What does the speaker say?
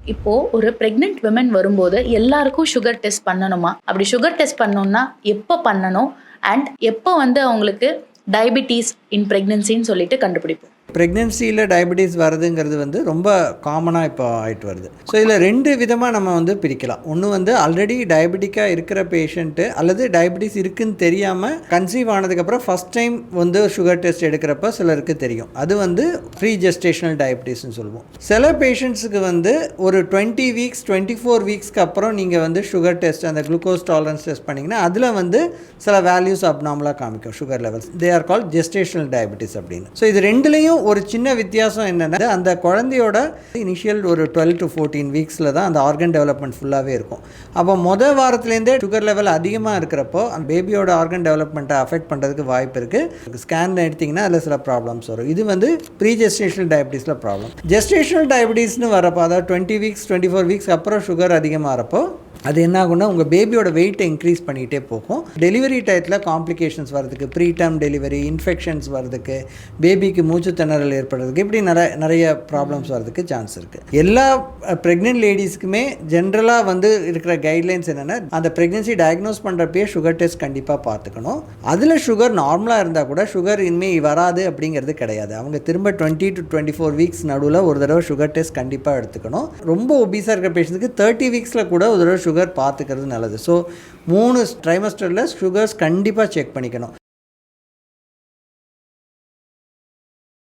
இப்போ ஒரு pregnant women வரும்போது எல்லாருக்கும் சுகர் டெஸ்ட் பண்ணணுமா? அப்படி சுகர் டெஸ்ட் பண்ணணும்னா எப்போ பண்ணணும்? அண்ட் எப்போ அவங்களுக்கு டயபிட்டீஸ் இன் பிரெக்னன்சின்னு சொல்லிட்டு கண்டுபிடிப்போம்? ப்ரெக்னென்சியில் டயபெட்டிஸ் வருதுங்கிறது ரொம்ப காமனாக இப்போ ஆகிட்டு வருது. ஸோ இதில் 2 விதமாக நம்ம பிரிக்கலாம். ஒன்று ஆல்ரெடி டயபெட்டிக்காக இருக்கிற பேஷண்ட்டு அல்லது டயபெட்டிஸ் இருக்குன்னு தெரியாமல் கன்சீவ் ஆனதுக்கப்புறம் ஃபஸ்ட் டைம் சுகர் டெஸ்ட் எடுக்கிறப்ப சிலருக்கு தெரியும். அது ப்ரீ ஜெஸ்டேஷனல் டயபெட்டிஸ்ன்னு சொல்லுவோம். சில பேஷண்ட்ஸுக்கு ஒரு 20 வீக்ஸ் 24 வீக்ஸ்க்கு அப்புறம் நீங்கள் சுகர் டெஸ்ட் அந்த குளுக்கோஸ் டாலரன்ஸ் டெஸ்ட் பண்ணிங்கன்னா அதில் சில வேல்யூஸ் அப்நார்மலாக காமிக்கும் sugar levels. They are called gestational diabetes அப்படின்னு. ஸோ இது ரெண்டுலேயும் ஒரு சின்ன வித்தியாசம் என்னென்னா, அந்த குழந்தையோட இனிஷியல் ஒரு 12 to 14 வீக்ஸில் தான் அந்த ஆர்கன் டெவலப்மெண்ட் ஃபுல்லாகவே இருக்கும். அப்போ வாரத்துலேருந்தே சுகர் லெவல் அதிகமாக இருக்கிறப்போ அந்த பேபியோட ஆர்கன் டெவலப்மெண்ட்டை அஃபெக்ட் பண்ணுறதுக்கு வாய்ப்பு இருக்குது. ஸ்கேன் எடுத்திங்கன்னா அதில் சில ப்ராப்ளம்ஸ் வரும். இது ப்ரீ ஜெஸ்டேஷனல் டயபெட்டிஸில் ப்ராப்ளம். ஜெஸ்டேஷனல் டயபெட்டிஸ்னு வரப்போ, அதாவது 20 வீக்ஸ் 24 வீக்ஸ் அப்புறம் சுகர் அதிகமாகிறப்போ அது என்ன ஆகும்னா உங்கள் பேபியோட வெயிட்டை இன்க்ரீஸ் பண்ணிகிட்டே போகும். டெலிவரி டயத்தில் காம்ப்ளிகேஷன்ஸ் வரதுக்கு, ப்ரீ டேர்ம் டெலிவரி, இன்ஃபெக்ஷன்ஸ் வரதுக்கு, பேபிக்கு மூச்சு திணறல் ஏற்படுறதுக்கு, இப்படி நிறைய ப்ராப்ளம்ஸ் வரதுக்கு சான்ஸ் இருக்குது. எல்லா ப்ரெக்னென்ட் லேடிஸ்க்குமே ஜென்ரலாக இருக்கிற கைட்லைன்ஸ் என்னென்னா, அந்த ப்ரெக்னென்சி டயக்னோஸ் பண்ணுறப்பயே சுகர் டெஸ்ட் கண்டிப்பாக பார்த்துக்கணும். அதில் சுகர் நார்மலாக இருந்தால் கூட சுகர் இனிமேல் வராது அப்படிங்கிறது கிடையாது. அவங்க திரும்ப 20 to 24 வீக்ஸ் நடுவில் ஒரு தடவை சுகர் டெஸ்ட் கண்டிப்பாக எடுத்துக்கணும். ரொம்ப ஒபீஸாக இருக்கிற பேஷண்ட்ஸுக்கு 30 வீக்ஸில் கூட ஒரு தடவை சுகர் பார்த்துக்கிறது நல்லது. ஸோ 3 ட்ரைமஸ்டரில் சுகர்ஸ் கண்டிப்பாக செக் பண்ணிக்கணும்.